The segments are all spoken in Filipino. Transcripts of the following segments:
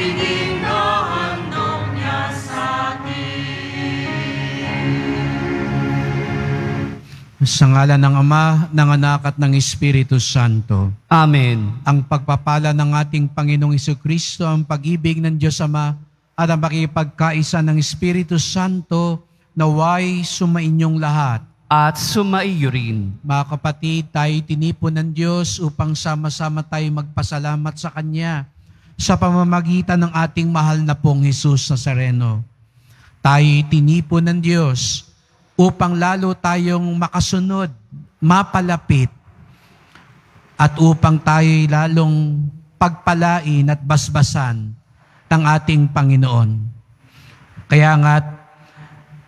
higing na handog niya sa Sa ngalan ng Ama, ng Anak at ng Espiritu Santo. Amen. Ang pagpapala ng ating Panginoong Jesucristo, ang pag-ibig ng Diyos Ama, at ang pakipagkaisa ng Espiritu Santo, naway sumainyong lahat. At sumaiyo rin. Mga kapatid, tayo tinipon ng Diyos upang sama-sama tayo magpasalamat sa Kanya sa pamamagitan ng ating mahal na pong Jesus Nazareno. Tayo tinipon ng Diyos upang lalo tayong makasunod, mapalapit, at upang tayo lalong pagpalain at basbasan ng ating Panginoon. Kaya nga,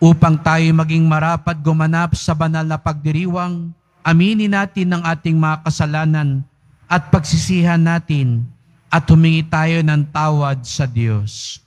upang tayo maging marapat gumanap sa banal na pagdiriwang, aminin natin ang ating mga kasalanan at pagsisihan natin at humingi tayo ng tawad sa Diyos.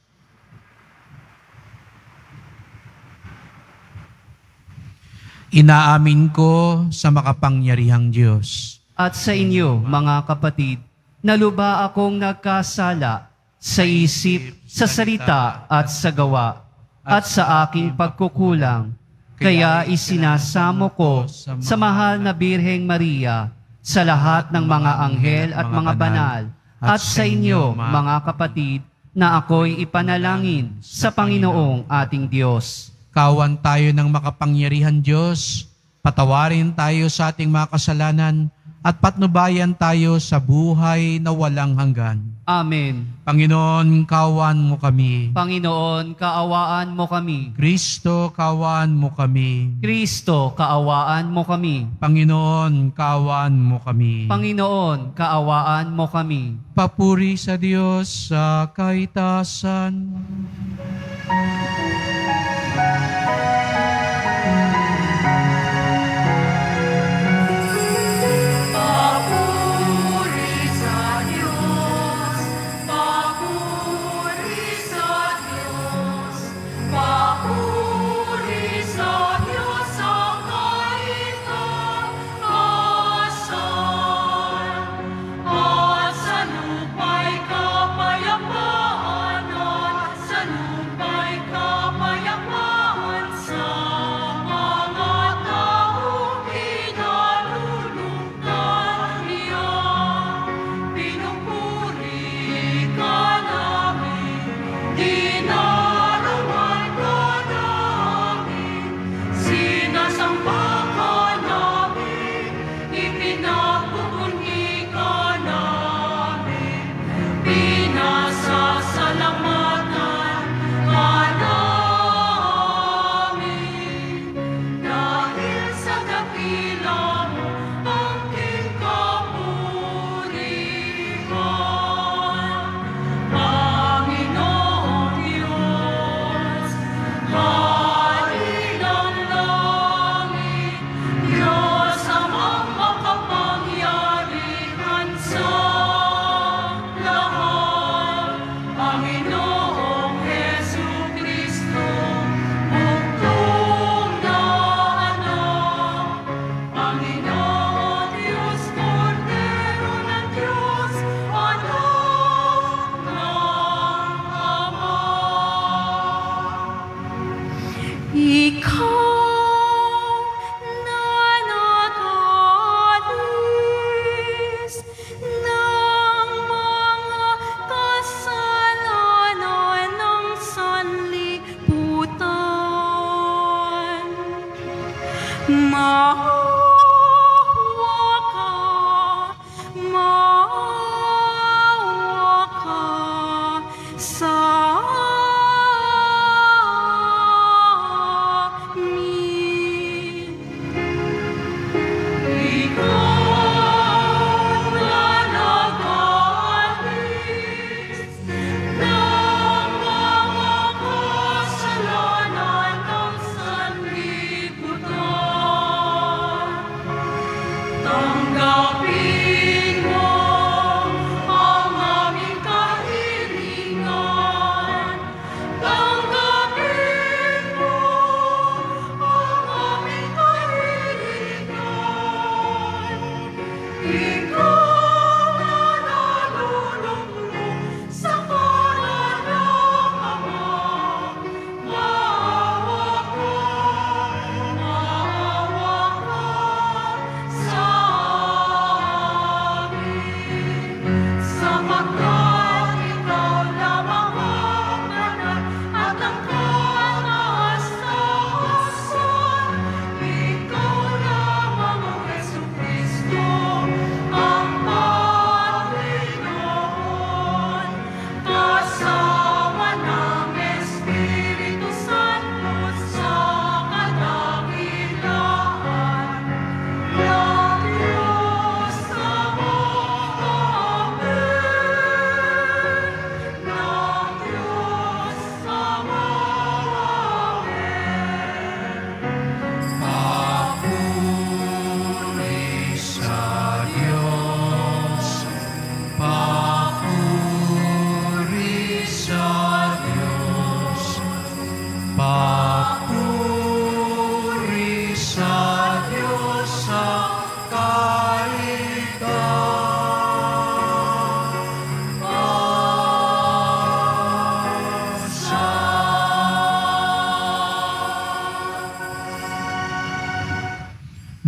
Inaamin ko sa makapangyarihang Diyos. At sa inyo, mga kapatid, naluba akong nagkasala sa isip, sa salita at sa gawa, at sa aking pagkukulang. Kaya isinasamo ko sa mahal na Birheng Maria, sa lahat ng mga anghel at mga banal, at sa inyo, mga kapatid, na ako'y ipanalangin sa Panginoong ating Diyos. Kawan tayo ng makapangyarihan Diyos, patawarin tayo sa ating mga kasalanan, at patnubayan tayo sa buhay na walang hanggan. Amen. Panginoon, kawan mo kami. Panginoon, kaawaan mo kami. Kristo, kawan mo kami. Kristo, kaawaan mo kami. Panginoon, kawan mo kami. Panginoon, kaawaan mo kami. Papuri sa Diyos sa kaitasan. lupa'y kapayapaan at sa lupa'y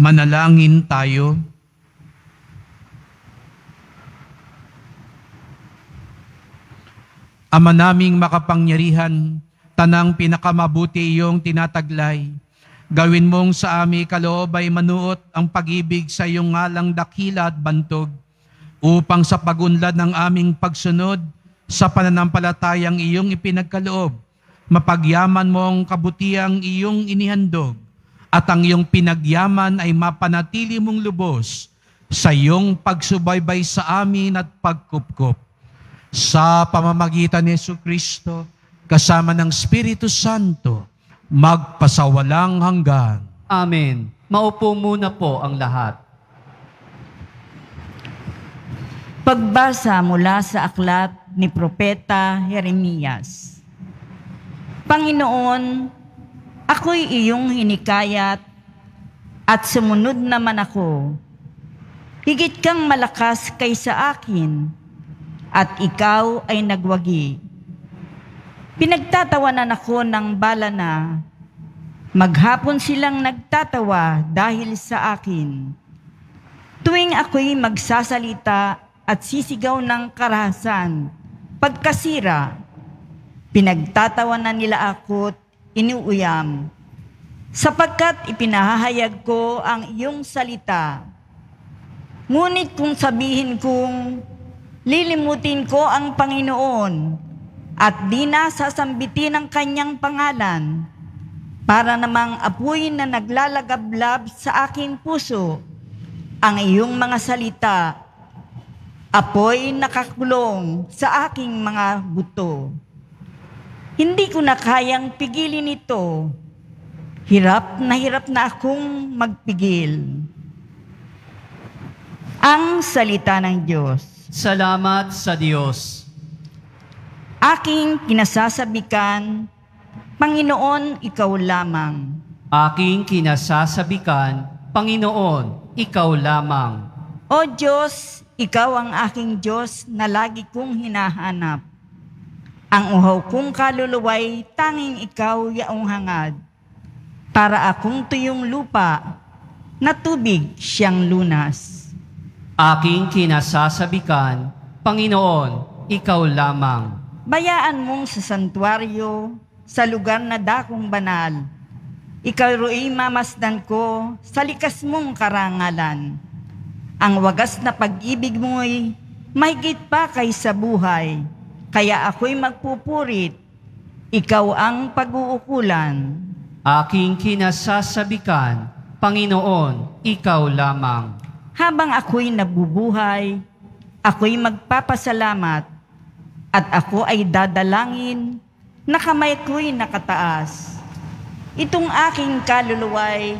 Manalangin tayo. Ama naming makapangyarihan, tanang pinakamabuti iyong tinataglay. Gawin mong sa aming kaloob ay manuot ang pag-ibig sa iyong ngalang dakila at bantog, upang sa pagunlad ng aming pagsunod sa pananampalatayang iyong ipinagkaloob, mapagyaman mong kabutiang iyong inihandog, at ang iyong pinagyaman ay mapanatili mong lubos sa iyong pagsubaybay sa amin at pagkupkup. Sa pamamagitan ni Jesucristo, kasama ng Espiritu Santo, magpasawalang hanggan. Amen. Maupo muna po ang lahat. Pagbasa mula sa aklat ni Propeta Jeremias. Panginoon, ako'y iyong hinikayat at sumunod naman ako. Higit kang malakas kaysa akin at ikaw ay nagwagi. Pinagtatawanan ako ng bala na, maghapon silang nagtatawa dahil sa akin. Tuwing ako'y magsasalita at sisigaw ng karahasan, pagkasira, pinagtatawanan nila ako't inuuyam. Sapagkat ipinahayag ko ang iyong salita. Ngunit kung sabihin kong lilimutin ko ang Panginoon at di na sasambitin ang kanyang pangalan, para namang apoy na naglalagablab sa aking puso ang iyong mga salita, apoy nakakulong sa aking mga buto. Hindi ko na kayang pigilin ito. Hirap na akong magpigil. Ang salita ng Diyos. Salamat sa Diyos. Aking kinasasabikan, Panginoon, ikaw lamang. Aking kinasasabikan, Panginoon, ikaw lamang. O Diyos, ikaw ang aking Diyos na lagi kong hinahanap. Ang uhaw kong kaluluway, tanging ikaw yaong hangad. Para akong tuyong lupa, na tubig siyang lunas. Aking kinasasabikan, Panginoon, ikaw lamang. Bayaan mong sa santuaryo, sa lugar na dakong banal. Ikaw ro'y mamasdan ko sa likas mong karangalan. Ang wagas na pag-ibig mo'y mahigit pa kaysa buhay. Kaya ako'y magpupurit, ikaw ang pag-uukulan. Aking kinasasabikan, Panginoon, ikaw lamang. Habang ako'y nabubuhay, ako'y magpapasalamat, at ako ay dadalangin na kamay ko'y nakataas. Itong aking kaluluway,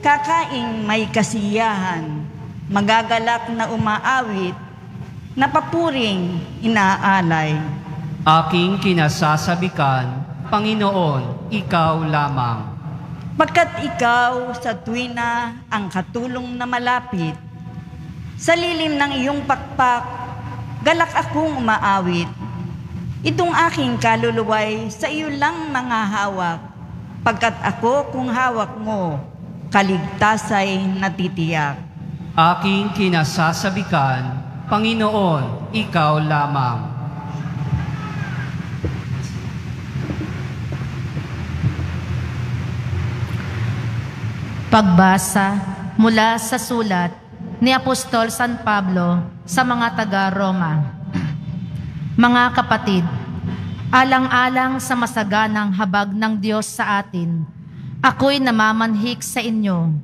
kakaing may kasiyahan, magagalak na umaawit, napapuring inaalay. Aking kinasasabikan, Panginoon, ikaw lamang. Pagkat ikaw sa tuwina ang katulong na malapit, sa lilim ng iyong pakpak, galak akong umaawit. Itong aking kaluluway sa iyo lang mga hawak, pagkat ako kung hawak mo, kaligtasay natitiyak. Aking kinasasabikan, Panginoon, ikaw lamang. Pagbasa mula sa sulat ni Apostol San Pablo sa mga taga-Roma. Mga kapatid, alang-alang sa masaganang habag ng Diyos sa atin, ako'y namamanhik sa inyo.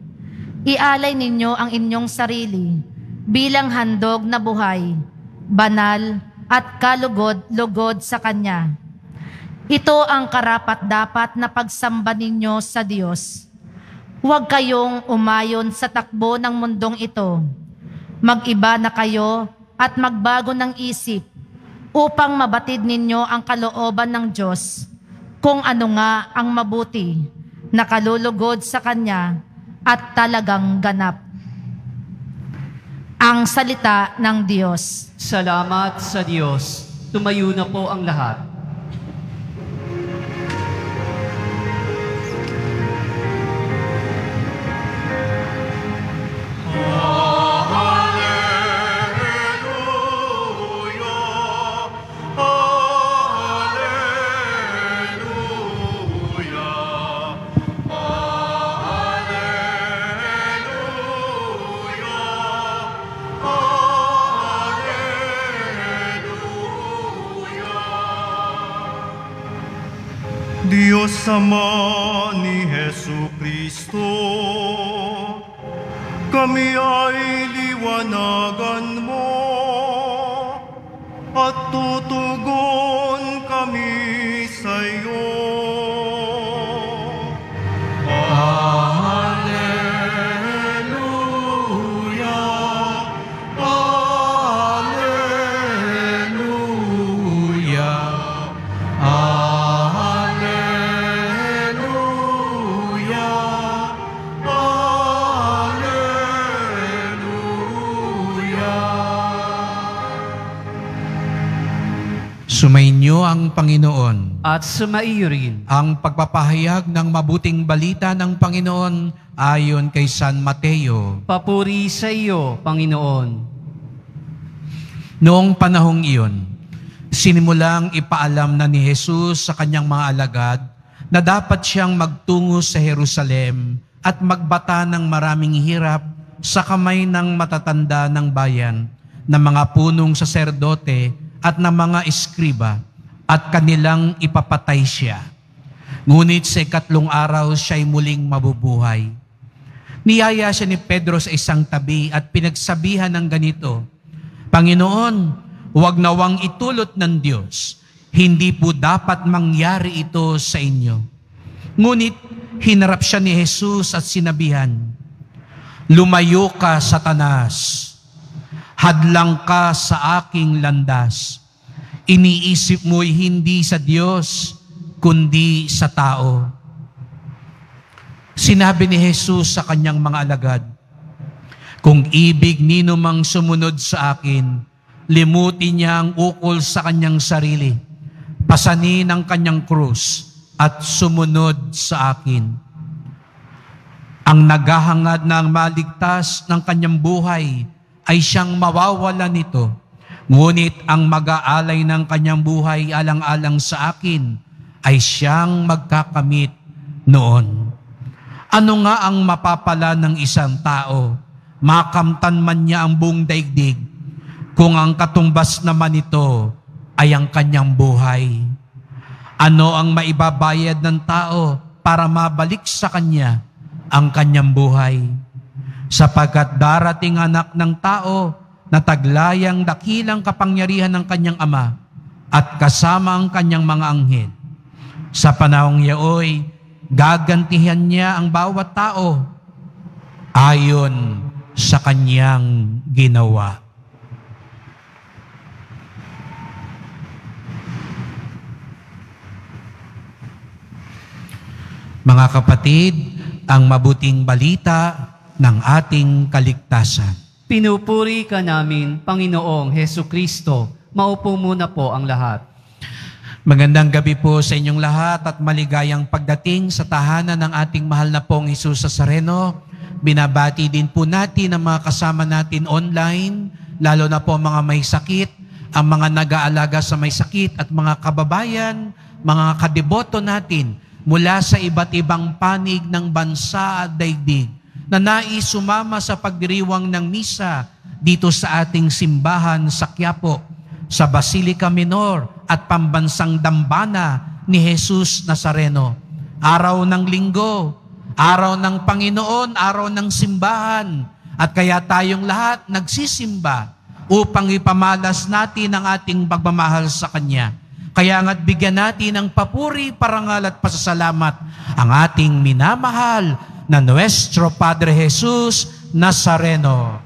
Ialay ninyo ang inyong sarili bilang handog na buhay, banal at kalugod-lugod sa Kanya. Ito ang karapat-dapat na pagsamba ninyo sa Diyos. Huwag kayong umayon sa takbo ng mundong ito. Mag-iba na kayo at magbago ng isip upang mabatid ninyo ang kalooban ng Diyos, kung ano nga ang mabuti, nakalulugod sa Kanya at talagang ganap. Ang salita ng Diyos. Salamat sa Diyos. Tumayo na po ang lahat. Diyos Ama ni Jesucristo, kami ay liwanagan mo at tutugon kami sa iyo. Sumainyo ang Panginoon. At sumaiyo rin Ang pagpapahayag ng mabuting balita ng Panginoon ayon kay San Mateo. papuri sa iyo, Panginoon. Noong panahong iyon, sinimulang ipaalam na ni Jesus sa kanyang mga alagad na dapat siyang magtungo sa Jerusalem at magbata ng maraming hirap sa kamay ng matatanda ng bayan, ng mga punong saserdote at ng mga eskriba, at kanilang ipapatay siya. Ngunit sa 3 araw siya'y muling mabubuhay. Niyaya siya ni Pedro sa isang tabi at pinagsabihan ng ganito, Panginoon, huwag nawang itulot ng Diyos. Hindi po dapat mangyari ito sa inyo. Ngunit hinarap siya ni Jesus at sinabihan, Lumayo ka, Satanas. Hadlang ka sa aking landas. Iniisip mo'y hindi sa Diyos, kundi sa tao. Sinabi ni Jesus sa kanyang mga alagad, Kung ibig nino mang sumunod sa akin, limutin niya ang ukol sa kanyang sarili, pasanin ang kanyang krus, at sumunod sa akin. Ang naghahangad ng maligtas ng kanyang buhay ay siyang mawawala nito. Ngunit ang mag-aalay ng kanyang buhay alang-alang sa akin ay siyang magkakamit noon. Ano nga ang mapapala ng isang tao? Makamtan man niya ang buong daigdig, kung ang katumbas naman nito ay ang kanyang buhay. Ano ang maibabayad ng tao para mabalik sa kanya ang kanyang buhay? Sapagkat darating anak ng tao na taglayang dakilang kapangyarihan ng kanyang ama at kasama ang kanyang mga anghel. Sa panahong yaoy, gagantihan niya ang bawat tao ayon sa kanyang ginawa. Mga kapatid, ang mabuting balita ng ating kaligtasan. Pinupuri ka namin, Panginoong Hesukristo. Maupo muna po ang lahat. Magandang gabi po sa inyong lahat at maligayang pagdating sa tahanan ng ating mahal na pong Jesus Nazareno. Binabati din po natin ang mga kasama natin online, lalo na po mga may sakit, ang mga nag-aalaga sa may sakit at mga kababayan, mga kadeboto natin mula sa iba't ibang panig ng bansa at daigdig na nais sumama sa pagdiriwang ng misa dito sa ating simbahan sa Quiapo, sa Basilica Minor at Pambansang Dambana ni Jesus Nazareno. Araw ng linggo, araw ng Panginoon, araw ng simbahan, at kaya tayong lahat nagsisimba upang ipamalas natin ang ating pagmamahal sa Kanya. Kaya nga't bigyan natin ng papuri, parangal at pasasalamat ang ating minamahal na Nuestro Padre Jesus Nazareno.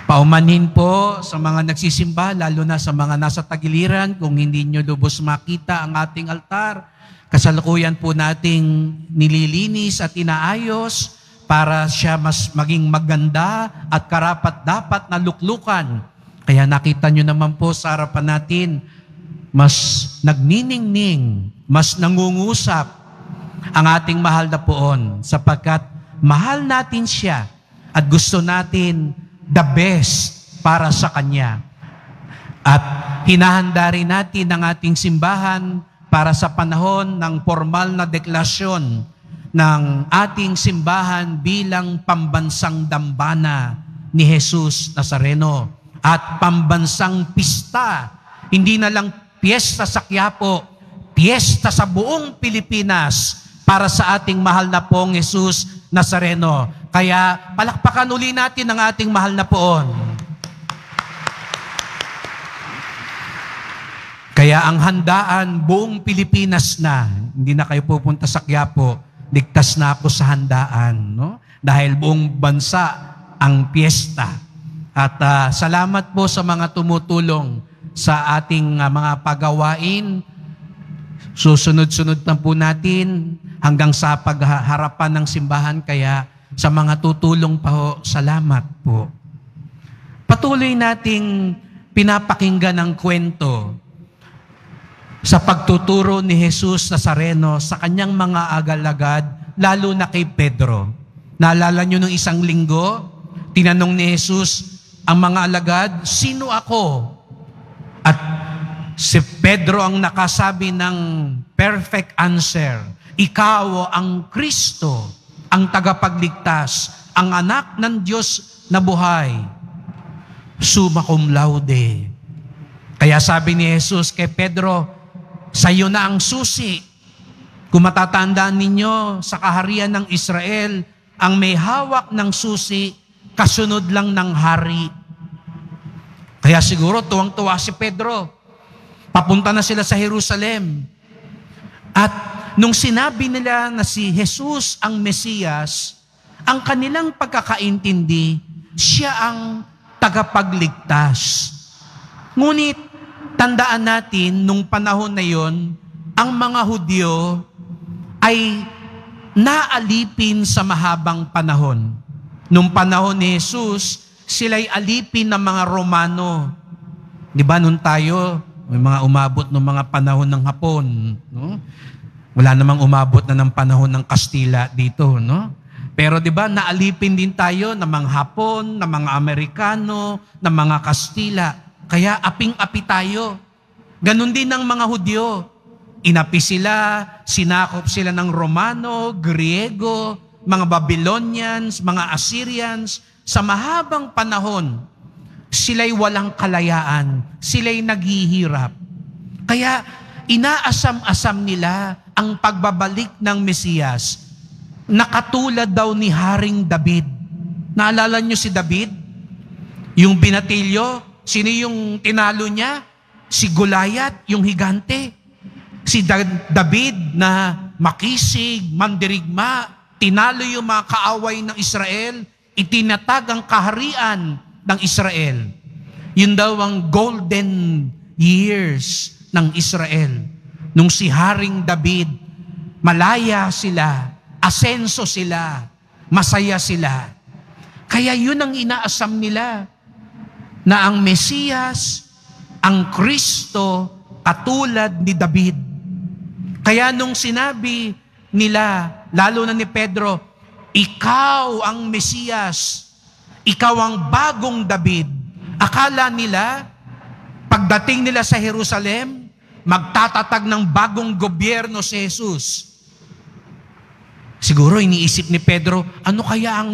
Paumanhin po sa mga nagsisimba, lalo na sa mga nasa tagiliran, kung hindi nyo lubos makita ang ating altar, kasalukuyan po nating nililinis at inaayos para siya mas maging maganda at karapat-dapat na luklukan. Kaya nakita nyo naman po sa harapan natin, mas nagniningning, mas nangungusap ang ating mahal na poon sapagkat mahal natin siya at gusto natin the best para sa Kanya. At hinahanda rin natin ang ating simbahan para sa panahon ng formal na deklarasyon ng ating simbahan bilang pambansang dambana ni Jesus Nazareno at pambansang pista hindi na lang piyesta sa Quiapo, piyesta sa buong Pilipinas para sa ating mahal na pong Jesus Nazareno. Kaya palakpakan uli natin ang ating mahal na poon. Kaya ang handaan, buong Pilipinas na, hindi na kayo pupunta sa Quiapo, ligtas na ako sa handaan, no? Dahil buong bansa ang piyesta. At salamat po sa mga tumutulong sa ating mga pagawain. Susunod-sunod na po natin hanggang sa pagharapan ng simbahan. Kaya sa mga tutulong pa ho, salamat po. Patuloy nating pinapakinggan ang kwento sa pagtuturo ni Jesus Nazareno sa kanyang mga agalagad, lalo na kay Pedro. Naalala nyo nung isang linggo, tinanong ni Jesus ang mga alagad, sino ako? At si Pedro ang nakasabi ng perfect answer, ikaw ang Kristo, ang tagapagligtas, ang anak ng Diyos na buhay. Summa cum laude. Kaya sabi ni Jesus kay Pedro, sa iyo na ang susi. Kung matatandaan ninyo, sa kaharian ng Israel, ang may hawak ng susi, kasunod lang ng hari. Kaya siguro tuwang-tuwa si Pedro. Papunta na sila sa Jerusalem. At nung sinabi nila na si Jesus ang Mesiyas, ang kanilang pagkakaintindi, siya ang tagapagligtas. Ngunit, tandaan natin, nung panahon na yon, ang mga Hudyo ay naalipin sa mahabang panahon. Nung panahon ni Jesus, sila'y alipin ng mga Romano. Di ba, nung tayo, may mga umabot ng mga panahon ng Hapon. No? Wala namang umabot na ng panahon ng Kastila dito. No? Pero di ba, naalipin din tayo ng mga Hapon, ng mga Amerikano, ng mga Kastila. Kaya aping-api tayo. Ganon din ang mga Hudyo. Inapi sila, sinakop sila ng Romano, Griego, mga Babylonians, mga Assyrians. Sa mahabang panahon, sila'y walang kalayaan. Sila'y naghihirap. Kaya inaasam-asam nila ang pagbabalik ng Mesiyas na katulad daw ni Haring David. Naalala niyo si David? Yung binatilyo, sino yung tinalo niya? Si Goliath, yung higante. Si David na makisig, mandirigma, tinalo yung mga kaaway ng Israel, itinatag ang kaharian ng Israel. Yun daw ang golden years ng Israel. Nung si Haring David, malaya sila, asenso sila, masaya sila. Kaya yun ang inaasam nila, na ang Mesiyas, ang Kristo, katulad ni David. Kaya nung sinabi nila, lalo na ni Pedro, ikaw ang Mesiyas, ikaw ang bagong David. Akala nila, pagdating nila sa Jerusalem, magtatatag ng bagong gobyerno si Jesus. Siguro iniisip ni Pedro, ano kaya ang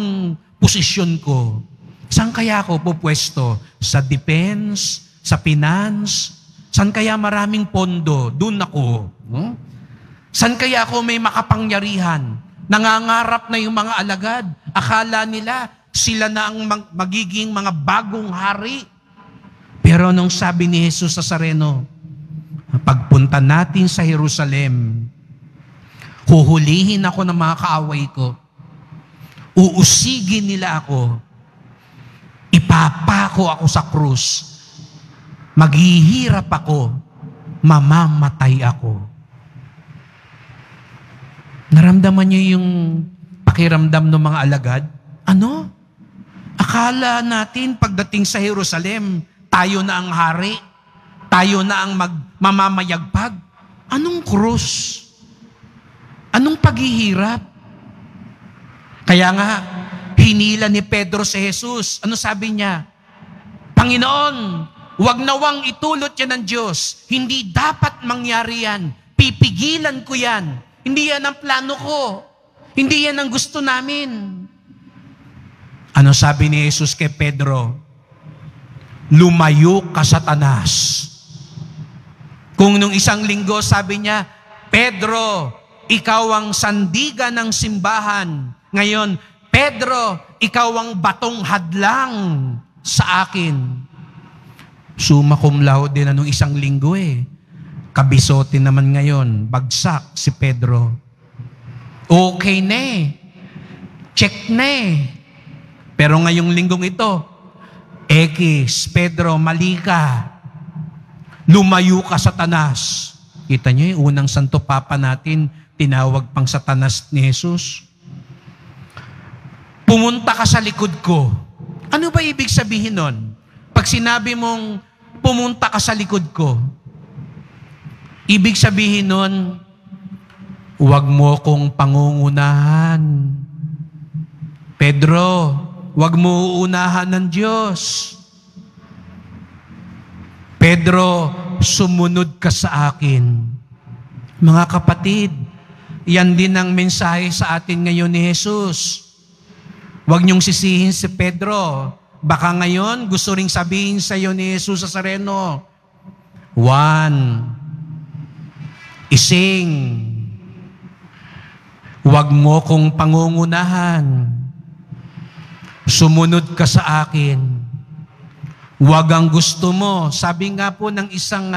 posisyon ko? Saan kaya ako pupwesto? Sa defense? Sa finance? Saan kaya maraming pondo? Doon ako. No? Saan kaya ako may makapangyarihan? Nangangarap na yung mga alagad. Akala nila sila na ang magiging mga bagong hari. Pero nung sabi ni Jesus Nazareno, pagpunta natin sa Jerusalem, huhulihin ako ng mga kaaway ko. Uusigin nila ako. Ipapako ako sa krus. Maghihirap ako. Mamamatay ako. Naramdaman niyo yung pakiramdam ng mga alagad? Ano? Akala natin pagdating sa Jerusalem, tayo na ang hari. Tayo na ang mamamayagpag. Anong krus? Anong paghihirap? Kaya nga, hinila ni Pedro si Jesus. Ano sabi niya? Panginoon, wag nawang itulot yan ng Diyos. Hindi dapat mangyari yan. Pipigilan ko yan. Hindi yan ang plano ko. Hindi yan ang gusto namin. Ano sabi ni Jesus kay Pedro? Lumayo ka, Satanas. Kung nung isang linggo sabi niya, Pedro, ikaw ang sandigan ng simbahan. Ngayon, Pedro, ikaw ang batong hadlang sa akin. Summa cum laude na nung isang linggo eh. Kabisote naman ngayon, bagsak si Pedro. Okay na eh. Check na eh. Pero ngayong linggong ito, Pedro, mali ka. Lumayo ka, Satanas. Kita niyo yung unang Santo Papa natin, tinawag pang Satanas ni Jesus. Pumunta ka sa likod ko. Ano ba ibig sabihin nun? Pag sinabi mong pumunta ka sa likod ko, ibig sabihin nun, huwag mo kong pangungunahan. Pedro, huwag mo uunahan ng Diyos. Pedro, sumunod ka sa akin. Mga kapatid, yan din ang mensahe sa atin ngayon ni Jesus. Huwag niyong sisihin si Pedro. Baka ngayon, gusto ring sabihin sa iyo ni Jesus Nazareno, Juan, ising, huwag mo kong pangungunahan. Sumunod ka sa akin. Huwag ang gusto mo. Sabi nga po ng isang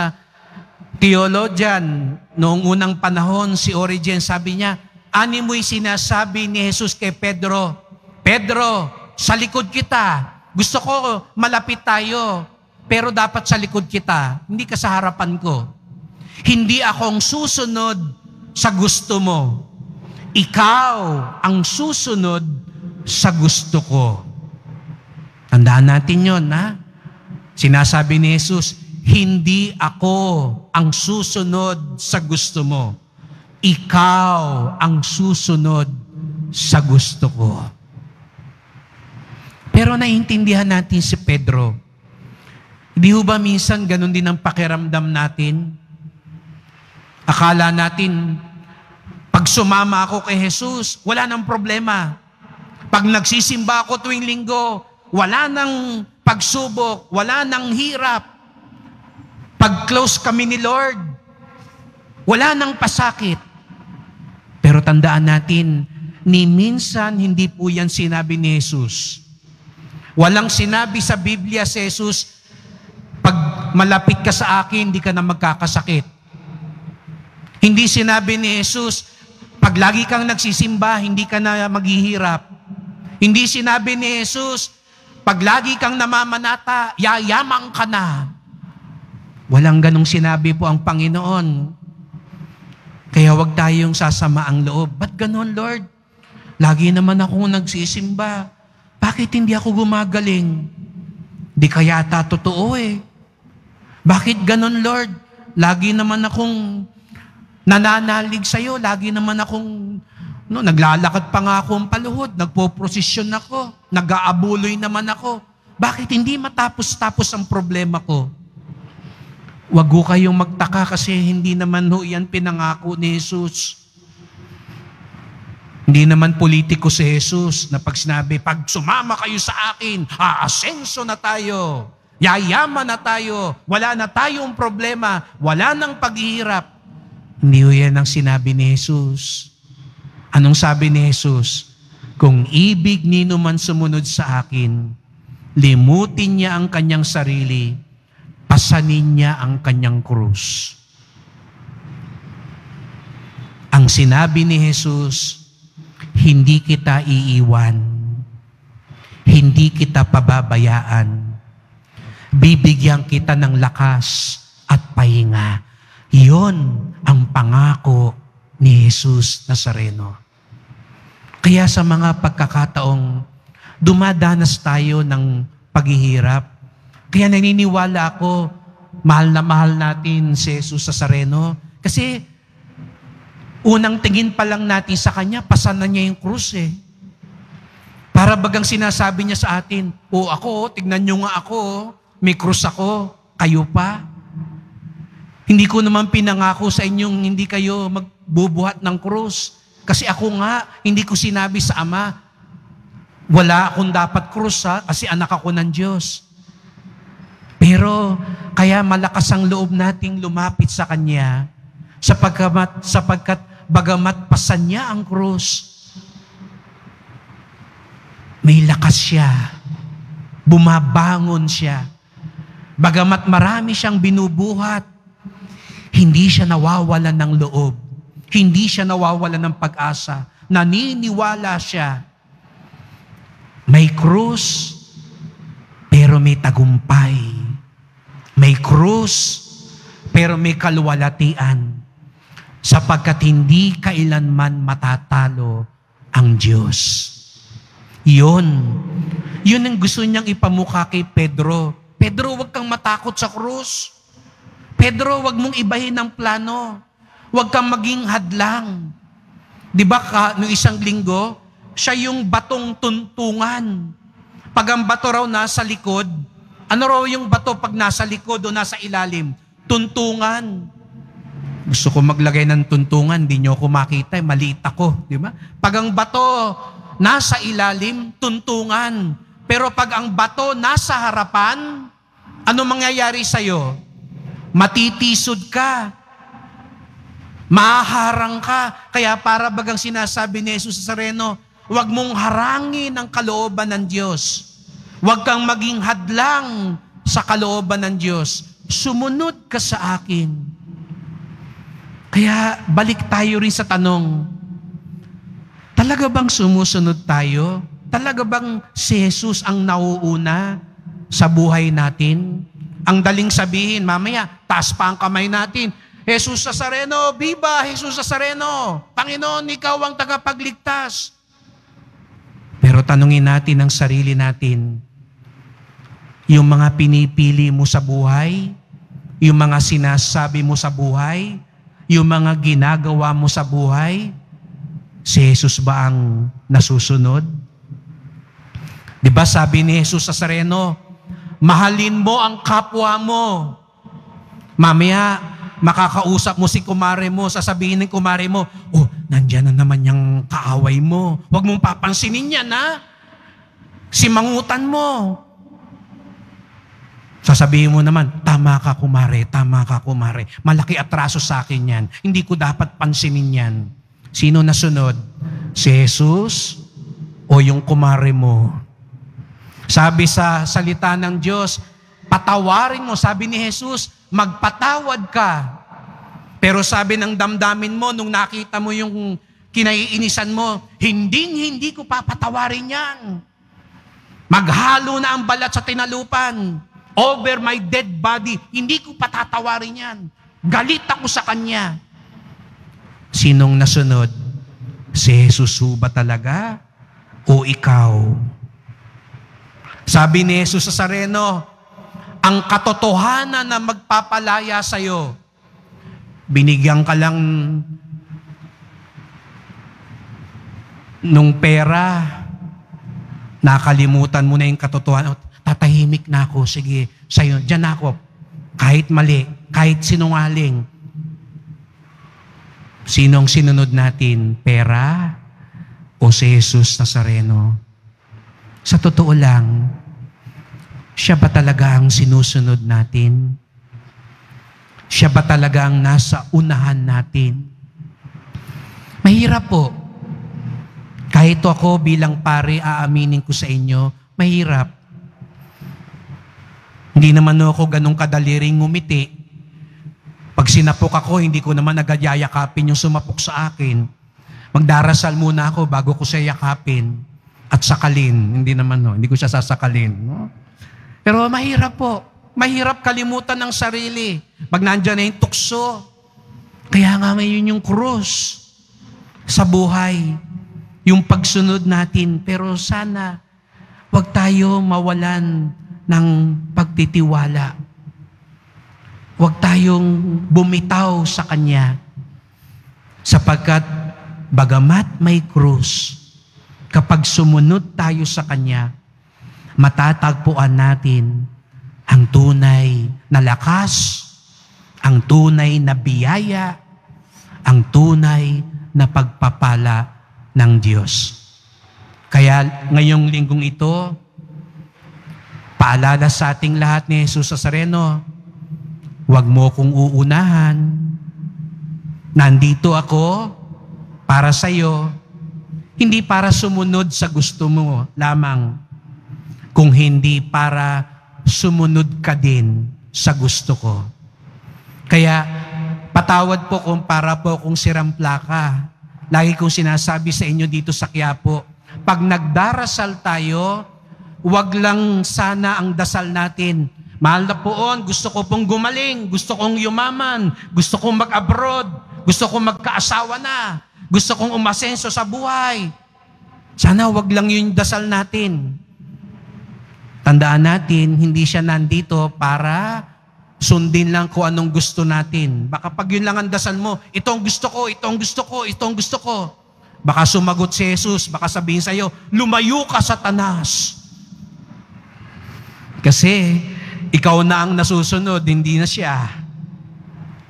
theologian noong unang panahon, si Origen, sabi niya, ani mo'y sinasabi ni Jesus kay Pedro, Pedro, sa likod kita. Gusto ko malapit tayo, pero dapat sa likod kita. Hindi ka sa harapan ko. Hindi akong susunod sa gusto mo. Ikaw ang susunod sa gusto ko. Tandaan natin yon, ha? Sinasabi ni Jesus, hindi ako ang susunod sa gusto mo. Ikaw ang susunod sa gusto ko. Pero naiintindihan natin si Pedro. Hindi ho ba minsan ganun din ang pakiramdam natin? Akala natin, pag sumama ako kay Jesus, wala nang problema. Pag nagsisimba ako tuwing linggo, wala nang pagsubok, wala nang hirap. Pag close kami ni Lord, wala nang pasakit. Pero tandaan natin, ni minsan hindi po yan sinabi ni Jesus. Walang sinabi sa Biblia si Jesus, pag malapit ka sa akin, hindi ka na magkakasakit. Hindi sinabi ni Jesus, pag lagi kang nagsisimba, hindi ka na maghihirap. Hindi sinabi ni Jesus, pag lagi kang namamanata, yayamang ka na. Walang ganong sinabi po ang Panginoon. Kaya wag tayong sasama ang loob. Ba't ganon, Lord? Lagi naman akong nagsisimba. Bakit hindi ako gumagaling? Di kaya totoo eh. Bakit ganon, Lord? Lagi naman akong nananalig sa'yo. Lagi naman akong naglalakad pa nga akong paluhod. Nagpo-prosesyon ako. Nag-aabuloy naman ako. Bakit hindi matapos-tapos ang problema ko? Wag ho kayong magtaka kasi hindi naman ho yan pinangako ni Jesus. Hindi naman politiko si Jesus na pag sinabi, pag sumama kayo sa akin, aasenso na tayo, yayaman na tayo, wala na tayong problema, wala nang paghihirap. Hindi ho yan ang sinabi ni Jesus. Anong sabi ni Jesus? Kung ibig nino man sumunod sa akin, limutin niya ang kanyang sarili, pasanin niya ang kanyang krus. Ang sinabi ni Jesus, hindi kita iiwan, hindi kita pababayaan, bibigyan kita ng lakas at pahinga. Iyon ang pangako ni Jesus Nazareno. Kaya sa mga pagkakataong dumadanas tayo ng paghihirap, kaya naniniwala ako, mahal na mahal natin si Jesus Nazareno. Kasi unang tingin pa lang natin sa Kanya, pasan na niya yung krus eh. Para bagang sinasabi niya sa atin, ako, tignan niyo nga ako, may krus ako, kayo pa. Hindi ko naman pinangako sa inyong hindi kayo magbubuhat ng krus. Kasi ako nga, hindi ko sinabi sa Ama, wala akong dapat krus ha, kasi anak ako ng Diyos. Pero Kaya malakas ang loob nating lumapit sa Kanya sapagkat bagamat pasan niya ang krus, may lakas siya. Bumabangon siya. Bagamat marami siyang binubuhat, hindi siya nawawalan ng loob. Hindi siya nawawalan ng pag-asa. Naniniwala siya. May krus, pero may tagumpay. May krus, pero may kaluwalhatian. Sapagkat hindi kailanman matatalo ang Diyos. Yun ang gusto niyang ipamukha kay Pedro. Pedro, huwag kang matakot sa krus. Pedro, huwag mong ibahin ang plano. Huwag kang maging hadlang. Di ba noong isang linggo, siya yung batong tuntungan. Pag ang bato raw nasa likod, ano raw yung bato pag nasa likod o nasa ilalim? Tuntungan. Gusto ko maglagay ng tuntungan, di nyo ako makita, maliit ako. Di ba? Pag ang bato nasa ilalim, tuntungan. Pero pag ang bato nasa harapan, ano mangyayari sa'yo? Matitisod ka. Maharang ka. Kaya para bagang sinasabi ni Jesus sa Nazareno, huwag mong harangin ang kalooban ng Diyos. Huwag kang maging hadlang sa kalooban ng Diyos. Sumunod ka sa akin. Kaya balik tayo rin sa tanong, talaga bang sumusunod tayo? Talaga bang si Jesus ang nauuna sa buhay natin? Ang daling sabihin, mamaya, taas pa ang kamay natin. Jesus Nazareno, viva Jesus Nazareno! Panginoon, ikaw ang tagapagligtas. Pero tanungin natin ang sarili natin, yung mga pinipili mo sa buhay, yung mga sinasabi mo sa buhay, yung mga ginagawa mo sa buhay, si Jesus ba ang nasusunod? Di ba sabi ni Jesus Nazareno, mahalin mo ang kapwa mo. Mamaya, makakausap mo si kumare mo, sasabihin ng kumare mo, oh, nandyan na naman yung kaaway mo. Huwag mong papansinin yan, ha? Simangutan mo. Sasabihin mo naman, tama ka kumare, tama ka kumare. Malaki atraso sa akin yan. Hindi ko dapat pansinin yan. Sino nasunod? Si Jesus o yung kumare mo? Sabi sa salita ng Diyos, patawarin mo. Sabi ni Jesus, magpatawad ka. Pero sabi ng damdamin mo, nung nakita mo yung kinaiinisan mo, hindi ko papatawarin yan. Maghalo na ang balat sa tinalupan. Over my dead body, hindi ko patatawarin yan. Galit ako sa Kanya. Sinong nasunod? Si Jesus ba talaga? O ikaw? Sabi ni Jesus Nazareno, ang katotohanan na magpapalaya sa'yo, binigyan ka lang nung pera, nakalimutan mo na yung katotohanan, tatahimik na ako, sige, sa'yo, dyan ako, kahit mali, kahit sinungaling. Sinong sinunod natin? Pera o si Jesus Nazareno? Sa totoo lang, siya ba talaga ang sinusunod natin? Siya ba talaga ang nasa unahan natin? Mahirap po. Kahit ako bilang pare, aaminin ko sa inyo, mahirap. Hindi naman ako ganun kadali ring ngumiti. Pag sinapok ako, hindi ko naman nagyayakapin yung sumapok sa akin. Magdarasal muna ako bago ko siya yakapin. At sakalin, hindi naman, no? Hindi ko siya sasakalin. No? Pero mahirap po. Mahirap kalimutan ng sarili. Pag nandyan na yung tukso. Kaya nga ngayon yung krus sa buhay. Yung pagsunod natin. Pero sana, wag tayo mawalan ng pagtitiwala. Wag tayong bumitaw sa Kanya. Sapagkat bagamat may krus, kapag sumunod tayo sa Kanya, matatagpuan natin ang tunay na lakas, ang tunay na biyaya, ang tunay na pagpapala ng Diyos. Kaya ngayong linggong ito, paalala sa ating lahat ni Jesus Nazareno, Huwag mo kong uunahan. Nandito ako para sa iyo, hindi para sumunod sa gusto mo lamang, kung hindi para sumunod ka din sa gusto ko. Kaya patawad po kung para po kung siramplaka. Lagi kong sinasabi sa inyo dito sa Quiapo, pag nagdarasal tayo, wag lang sana ang dasal natin, mahal na poon, gusto ko pong gumaling, gusto kong yumaman, gusto kong mag-abroad, gusto kong magkaasawa na, gusto kong umasenso sa buhay. Sana wag lang yung dasal natin. Tandaan natin, hindi siya nandito para sundin lang kung anong gusto natin. Baka pag yun lang ang dasal mo, ito ang gusto ko, ito ang gusto ko, ito ang gusto ko. Baka sumagot si Jesus, baka sabihin sa'yo, lumayo ka, Satanas. Kasi ikaw na ang nasusunod, hindi na siya.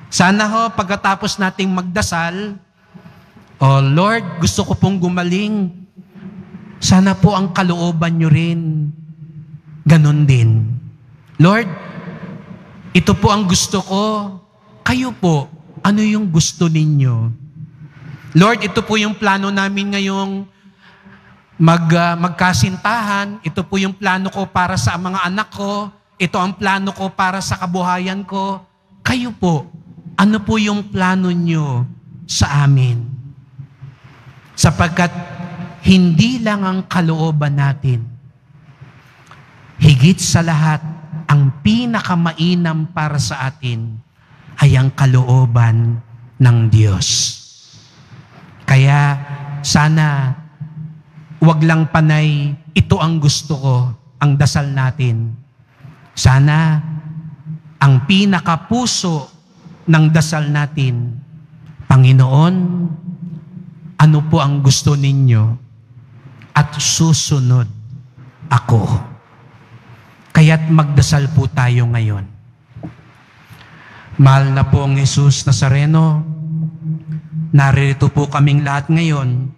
Sana ho, pagkatapos nating magdasal, oh Lord, gusto ko pong gumaling. Sana po ang kalooban nyo rin. Ganon din. Lord, ito po ang gusto ko. Kayo po, ano yung gusto ninyo? Lord, ito po yung plano namin ngayong magkasintahan. Ito po yung plano ko para sa mga anak ko. Ito ang plano ko para sa kabuhayan ko. Kayo po, ano po yung plano nyo sa amin? Sapagkat hindi lang ang kalooban natin, higit sa lahat, ang pinakamainam para sa atin ay ang kalooban ng Diyos. Kaya sana wag lang panay, ito ang gusto ko, ang dasal natin. Sana ang pinakapuso ng dasal natin, Panginoon, ano po ang gusto ninyo at susunod ako. Kaya't magdasal po tayo ngayon. Mahal na pong Jesus Nazareno, narito po kaming lahat ngayon,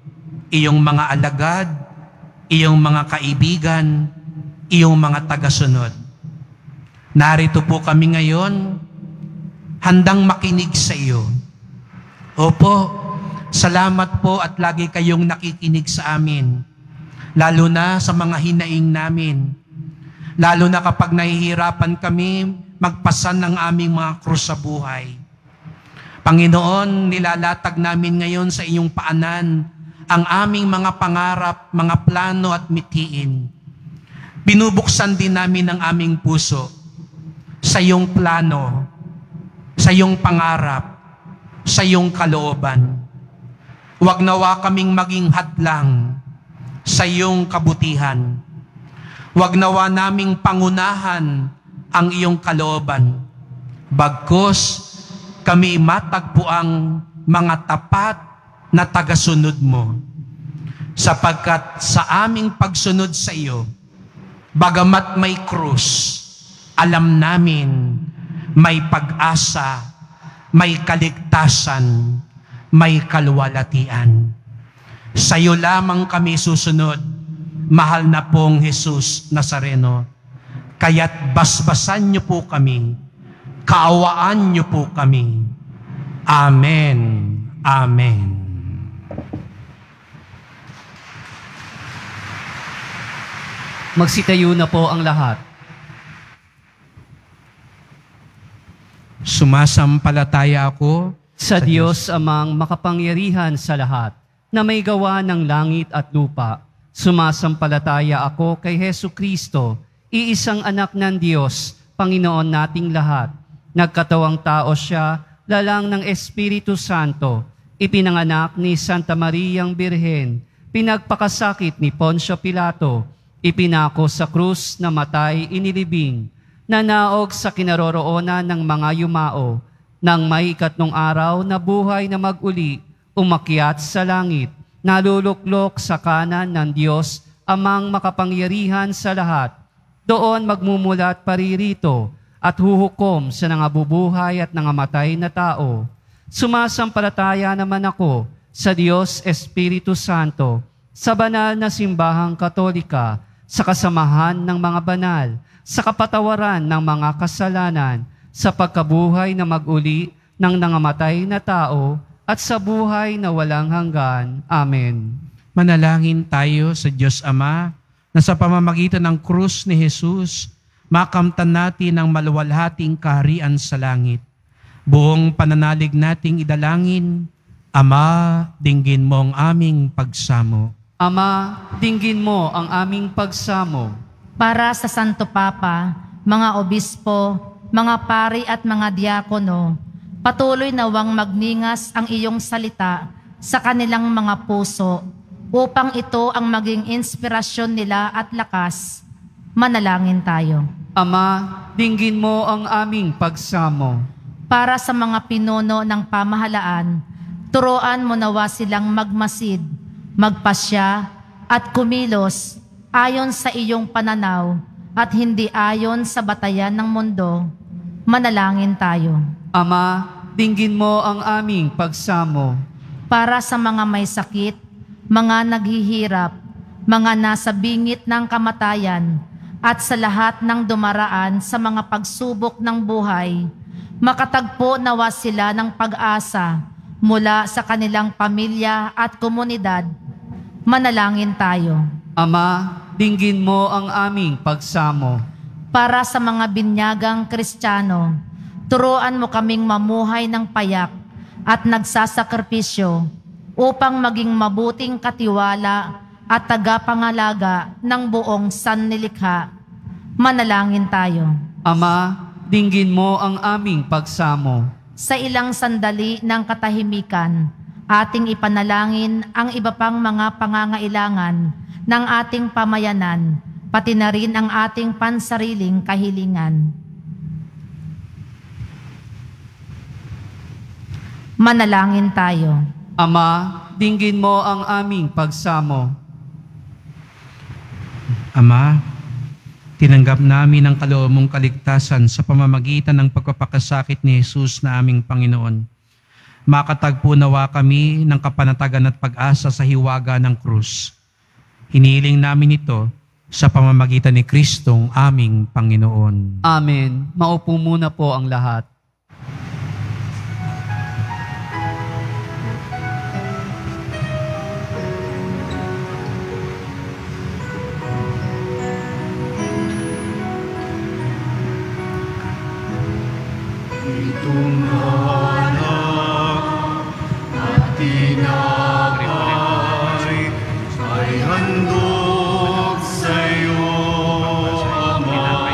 iyong mga alagad, iyong mga kaibigan, iyong mga tagasunod. Narito po kami ngayon, handang makinig sa iyo. Opo, salamat po at lagi kayong nakikinig sa amin, lalo na sa mga hinaing namin. Lalo na kapag nahihirapan kami magpasan ng aming mga krus sa buhay. Panginoon, nilalatag namin ngayon sa iyong paanan ang aming mga pangarap, mga plano at mithiin. Binubuksan din namin ang aming puso sa iyong plano, sa iyong pangarap, sa iyong kalooban. Huwag nawa kaming maging hadlang sa iyong kabutihan. Huwag nawa naming pangunahan ang iyong kalooban. Bagkus, kami matagpuang mga tapat na tagasunod mo. Sapagkat sa aming pagsunod sa iyo, bagamat may krus, alam namin may pag-asa, may kaligtasan, may kaluwalhatian. Sa iyo lamang kami susunod, mahal na pong Jesus Nazareno. Kaya't basbasan niyo po kami, kaawaan niyo po kami. Amen. Amen. Magsitayo na po ang lahat. Sumasampalataya ako Sa Diyos amang makapangyarihan sa lahat, na may gawa ng langit at lupa. Sumasampalataya ako kay Hesu Kristo, iisang anak ng Diyos, Panginoon nating lahat. Nagkatawang tao siya, lalang ng Espiritu Santo, ipinanganak ni Santa Mariang Birhen, pinagpakasakit ni Poncio Pilato, ipinako sa krus na matay inilibing, nanaog sa kinaroroonan ng mga yumao, nang may 3 araw na buhay na mag-uli, umakyat sa langit, naluluklok sa kanan ng Diyos, amang makapangyarihan sa lahat. Doon magmumulat paririto at huhukom sa nangabubuhay at nangamatay na tao. Sumasampalataya naman ako sa Diyos Espiritu Santo, sa banal na simbahang Katolika, sa kasamahan ng mga banal, sa kapatawaran ng mga kasalanan, sa pagkabuhay na mag-uli ng nangamatay na tao at sa buhay na walang hanggan. Amen. Manalangin tayo sa Diyos Ama na sa pamamagitan ng krus ni Jesus, makamtan natin ang maluwalhating kaharian sa langit. Buong pananalig nating idalangin, Ama, dinggin mo ang aming pagsamo. Ama, dinggin mo ang aming pagsamo. Para sa Santo Papa, mga obispo, mga pari at mga diakono, patuloy nawang magningas ang iyong salita sa kanilang mga puso upang ito ang maging inspirasyon nila at lakas. Manalangin tayo. Ama, dinggin mo ang aming pagsamo. Para sa mga pinuno ng pamahalaan, turuan mo nawa silang magmasid, magpasya at kumilos ayon sa iyong pananaw at hindi ayon sa batayan ng mundo. Manalangin tayo. Ama, dinggin mo ang aming pagsamo. Para sa mga may sakit, mga naghihirap, mga nasa bingit ng kamatayan, at sa lahat ng dumaraan sa mga pagsubok ng buhay, makatagpo nawa sila ng pag-asa mula sa kanilang pamilya at komunidad. Manalangin tayo. Ama, dinggin mo ang aming pagsamo. Para sa mga binyagang Kristiyano, turuan mo kaming mamuhay ng payak at nagsasakripisyo upang maging mabuting katiwala at tagapangalaga ng buong sannilikha. Manalangin tayo. Ama, dinggin mo ang aming pagsamo. Sa ilang sandali ng katahimikan, ating ipanalangin ang iba pang mga pangangailangan ng ating pamayanan, pati na rin ang ating pansariling kahilingan. Manalangin tayo. Ama, dinggin mo ang aming pagsamo. Ama, tinanggap namin ang kaloob mong kaligtasan sa pamamagitan ng pagpapakasakit ni Jesus na aming Panginoon. Makatagpo nawa kami ng kapanatagan at pag-asa sa hiwaga ng krus. Hiniling namin ito sa pamamagitan ni Kristong aming Panginoon. Amen. Maupo muna po ang lahat. Itong anak at tinapay ay handog sa iyo, Ama.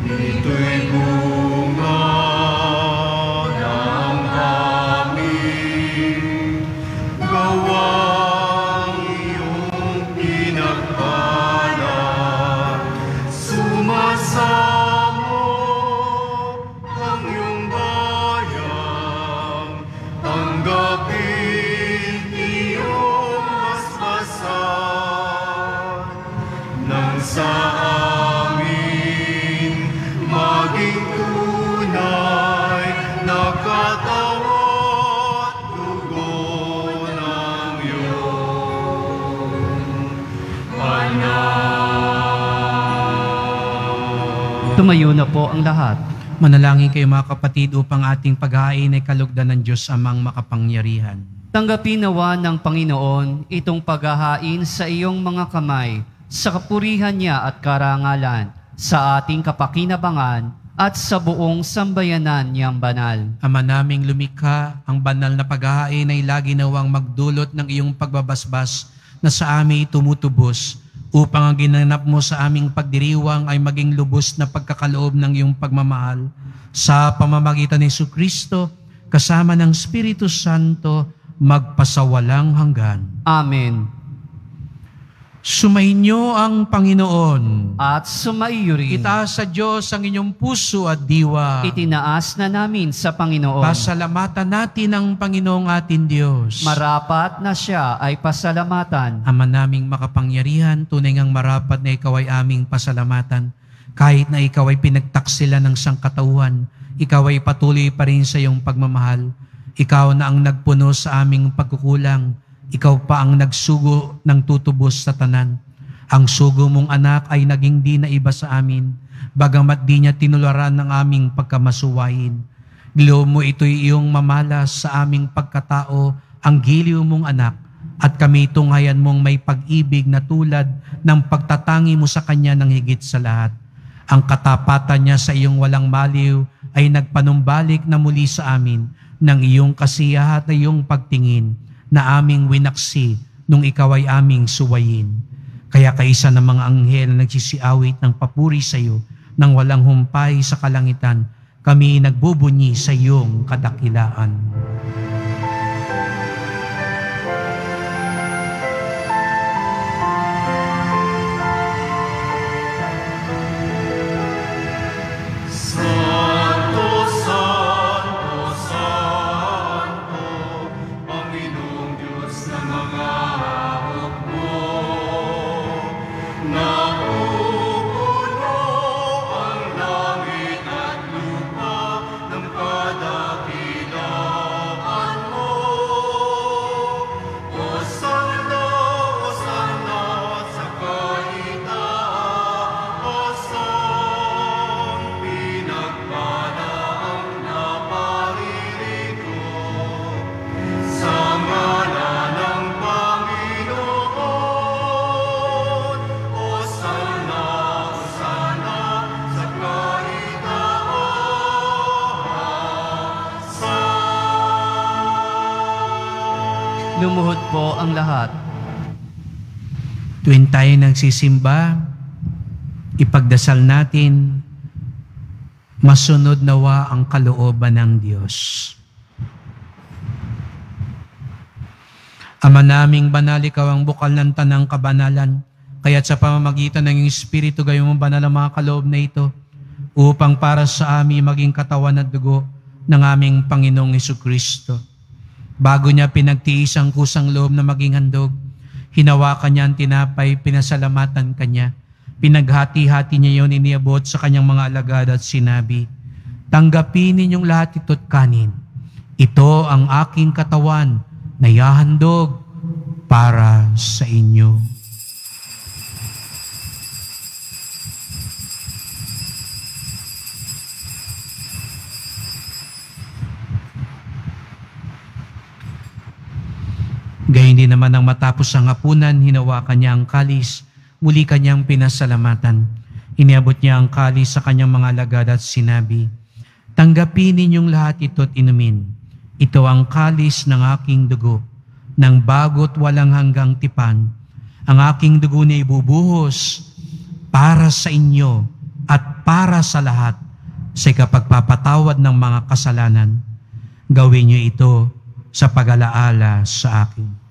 Ito'y bunga ng aming gawang iyong pinagpala. Sumasamo ang iyong bayan, tanggapin iyong basbasan, nang sa amin maging tunay na katawan at dugo ng iyong anak. Tumayo na po ang lahat. Manalangin kayo mga kapatid upang ating paghahain ay kalugdan ng Diyos Amang makapangyarihan. Tanggapin nawa ng Panginoon itong paghahain sa iyong mga kamay, sa kapurihan niya at karangalan, sa ating kapakinabangan at sa buong sambayanan niyang banal. Ama naming lumikha, ang banal na paghahain ay lagi nawang magdulot ng iyong pagbabasbas na sa amin tumutubos, upang ang ginanap mo sa aming pagdiriwang ay maging lubos na pagkakaloob ng iyong pagmamahal. Sa pamamagitan ni Jesucristo, kasama ng Espiritu Santo, magpasawalang hanggan. Amen. Sumainyo ang Panginoon. At sumaiyo rin. Itaas sa Diyos ang inyong puso at diwa. Itinaas na namin sa Panginoon. Pasalamatan natin ang Panginoong ating Diyos. Marapat na siya ay pasalamatan. Ama naming makapangyarihan, tunay ngang marapat na ikaw ay aming pasalamatan. Kahit na ikaw ay pinagtaksila ng sangkatauhan, ikaw ay patuloy pa rin sa iyong pagmamahal. Ikaw na ang nagpuno sa aming pagkukulang. Ikaw pa ang nagsugo ng tutubos sa tanan. Ang sugo mong anak ay naging di na iba sa amin. bagamat di niya tinularan ng aming pagkamasuwain. Gilo mo ito'y iyong mamalas sa aming pagkatao, ang giliw mong anak, at kami tunghayan mong may pag-ibig na tulad ng pagtatangi mo sa Kanya ng higit sa lahat. Ang katapatan niya sa iyong walang maliw ay nagpanumbalik na muli sa amin ng iyong kasiyahan at iyong pagtingin na aming winaksi nung ikaw ay aming suwayin. Kaya kaisa ng mga anghel na nagsisiawit ng papuri sa iyo nang walang humpay sa kalangitan, kami nagbubunyi sa iyong kadakilaan. Santo, Santo, Santo, Panginoong Diyos ng mga hukbo. Napupuno ang langit at lupa ng kadakilaan mo. Hosanna, Hosanna sa kaitaasan. Pinagpala ang naparirito sa ngalan ng Panginoon. Hosanna, Hosanna sa kaitaasan. Lumuhod po ang lahat. Tuwing tayo nagsisimba, ipagdasal natin, masunod nawa ang kalooban ng Diyos. Ama naming banal, ikaw ang bukal ng tanang kabanalan, kaya't sa pamamagitan ng iyong Espiritu, gayon mo banal ang mga kaloob na ito, upang para sa amin maging katawan at dugo ng aming Panginoong Hesukristo. Bago niya pinagtiis ang kusang loob na maging handog, hinawakan niya ang tinapay, pinasalamatan kanya. Pinaghati-hati niya yon, iniabot sa kanyang mga alagad at sinabi, "Tanggapin ninyong lahat ito't kanin. Ito ang aking katawan na ihahandog para sa inyo." Gayun din naman nang matapos ang hapunan, hinawakan niya ang kalis, muli kanyang pinasalamatan. Iniabot niya ang kalis sa kanyang mga alagad at sinabi, "Tanggapin ninyong lahat ito't inumin. Ito ang kalis ng aking dugo, ng bago't walang hanggang tipan. Ang aking dugo na ibubuhos para sa inyo at para sa lahat sa ikapagpapatawad ng mga kasalanan. Gawin niyo ito sa pag-alaala sa akin."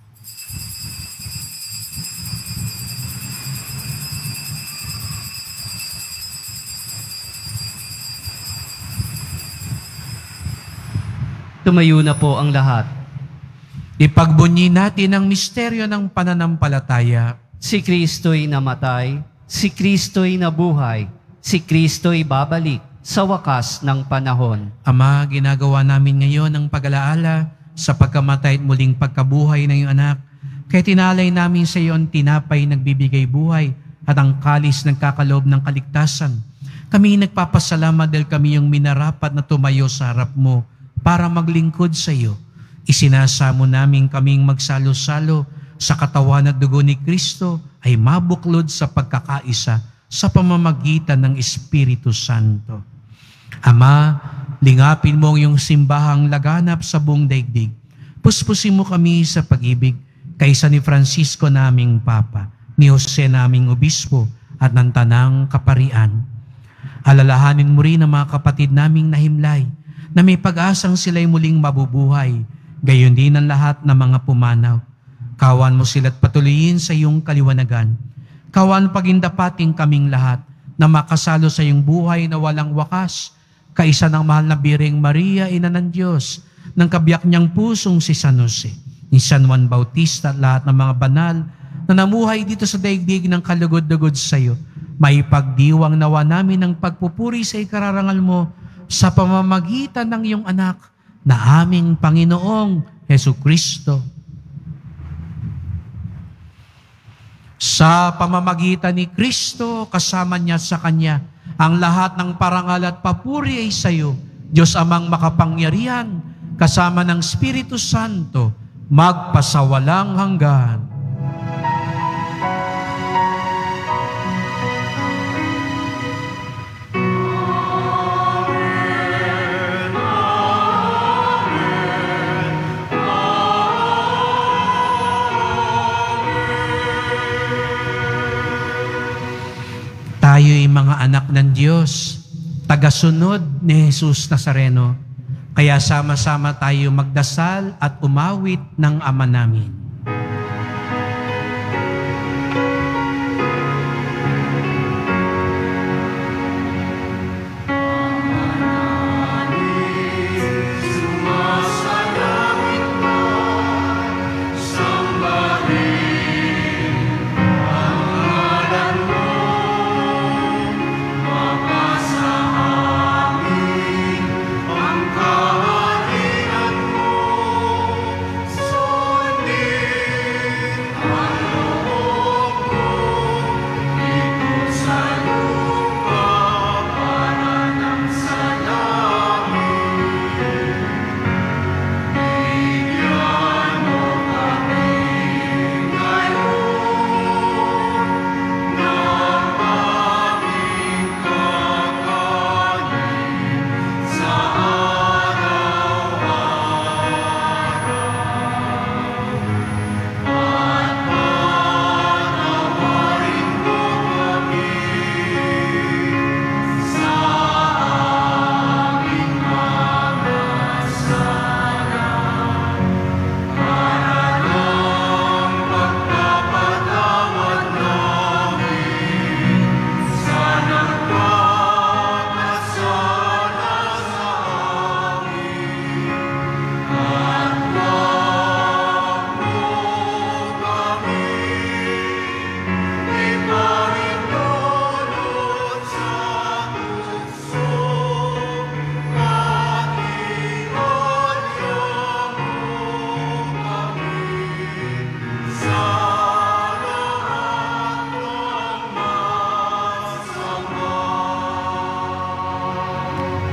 Tumayo na po ang lahat. Ipagbunyi natin ang misteryo ng pananampalataya. Si Kristo'y namatay, si Kristo'y nabuhay, si Kristo'y babalik sa wakas ng panahon. Ama, ginagawa namin ngayon ang pag-alaala sa pagkamatay at muling pagkabuhay ng iyong anak. Kaya tinalay namin sa iyo ang tinapay nagbibigay buhay at ang kalis nagkakaloob ng kaligtasan. Kami nagpapasalamat dahil kami yung minarapat na tumayo sa harap mo para maglingkod sa iyo. Isinasamo namin kaming magsalo-salo sa katawan at dugo ni Kristo ay mabuklod sa pagkakaisa sa pamamagitan ng Espiritu Santo. Ama, lingapin mo ang iyong simbahang laganap sa buong daigdig. Puspusin mo kami sa pag-ibig kaysa ni Francisco naming Papa, ni Jose naming Obispo at ng Tanang Kaparian. Alalahanin mo rin ang mga kapatid naming nahimlay na may pag-asang sila'y muling mabubuhay, gayon din ang lahat ng mga pumanaw. Kawan mo sila't patuloyin sa iyong kaliwanagan. Kawan pagindapating kaming lahat na makasalo sa iyong buhay na walang wakas, kaisa ng mahal na Birheng Maria, Ina ng Diyos, ng kabiyak niyang pusong si San Jose, ni San Juan Bautista at lahat ng mga banal na namuhay dito sa daigdig ng kalugod-lugod sa iyo. Maipagdiwang nawa namin ang pagpupuri sa ikararangal mo sa pamamagitan ng iyong anak na aming Panginoong Hesukristo. Sa pamamagitan ni Kristo, kasama niya sa Kanya, Ang lahat ng parangal at papuri ay sa iyo, Diyos Amang makapangyarihan, kasama ng Espiritu Santo, magpasawalang hanggan. Tayo'y mga anak ng Diyos, tagasunod ni Jesus Nazareno. Kaya sama-sama tayo magdasal at umawit ng Ama namin.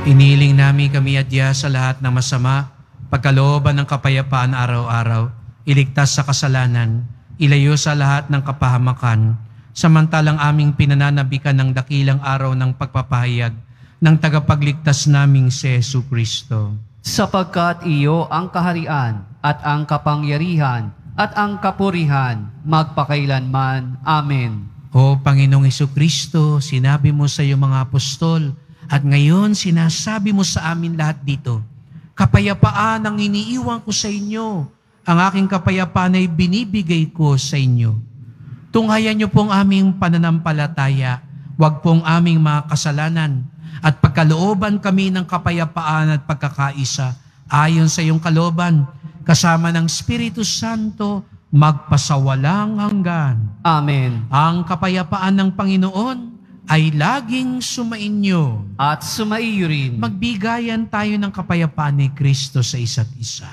Iniling namin kami adya sa lahat ng masama, pagkalooban ng kapayapaan araw-araw, iligtas sa kasalanan, ilayo sa lahat ng kapahamakan, samantalang aming pinananabikan ng dakilang araw ng pagpapahayag ng tagapagligtas naming si Jesucristo. Sapagkat iyo ang kaharian at ang kapangyarihan at ang kapurihan magpakailanman. Amen. O Panginoong Jesucristo, sinabi mo sa iyong mga apostol, at ngayon sinasabi mo sa amin lahat dito, kapayapaan ang iniiwan ko sa inyo, ang aking kapayapaan ay binibigay ko sa inyo. Tunghayan niyo pong aming pananampalataya, wag pong aming mga kasalanan, at pagkalooban kami ng kapayapaan at pagkakaisa, ayon sa iyong kalooban, kasama ng Espiritu Santo, magpasawalang hanggan. Amen. Ang kapayapaan ng Panginoon ay laging sumainyo. At sumaiyo rin. Magbigayan tayo ng kapayapaan ni Kristo sa isa't isa.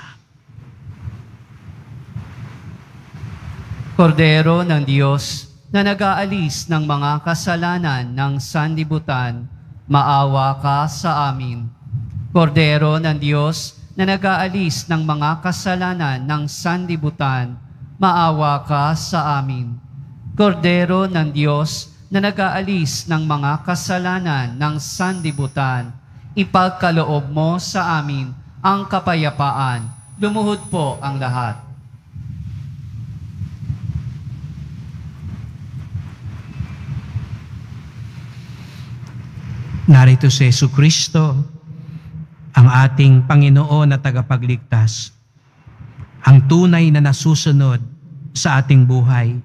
Kordero ng Diyos na nag-aalis ng mga kasalanan ng sanlibutan, maawa ka sa amin. Kordero ng Diyos na nag-aalis ng mga kasalanan ng sanlibutan, maawa ka sa amin. Kordero ng Diyos na nag-aalis ng mga kasalanan ng sanlibutan, ipagkaloob mo sa amin ang kapayapaan. Lumuhod po ang lahat. Narito si Jesucristo, ang ating Panginoon na tagapagligtas, ang tunay na nasusunod sa ating buhay.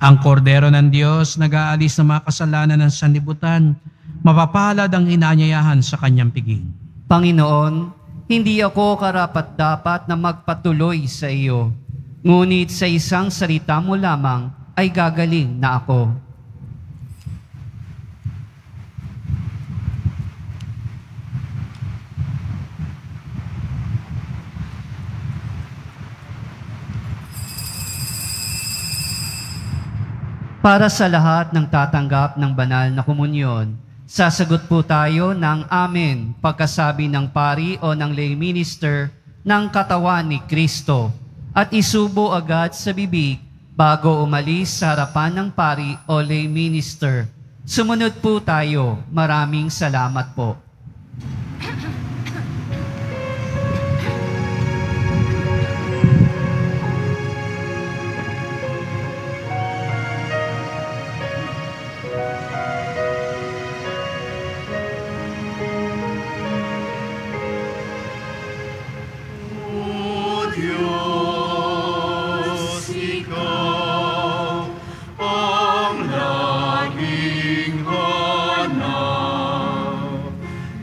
Ang kordero ng Diyos nag-aalis ng mga kasalanan ng sanlibutan, mapapalad ang inaanyayahan sa kanyang piging. Panginoon, hindi ako karapat-dapat na magpatuloy sa iyo, ngunit sa isang salita mo lamang ay gagaling na ako. Para sa lahat ng tatanggap ng banal na komunyon, Sasagot po tayo ng amen pagkasabi ng pari o ng lay minister ng katawan ni Kristo at isubo agad sa bibig bago umalis sa harapan ng pari o lay minister. Sumunod po tayo. Maraming salamat po. O Diyos, Ikaw ang laging hanap.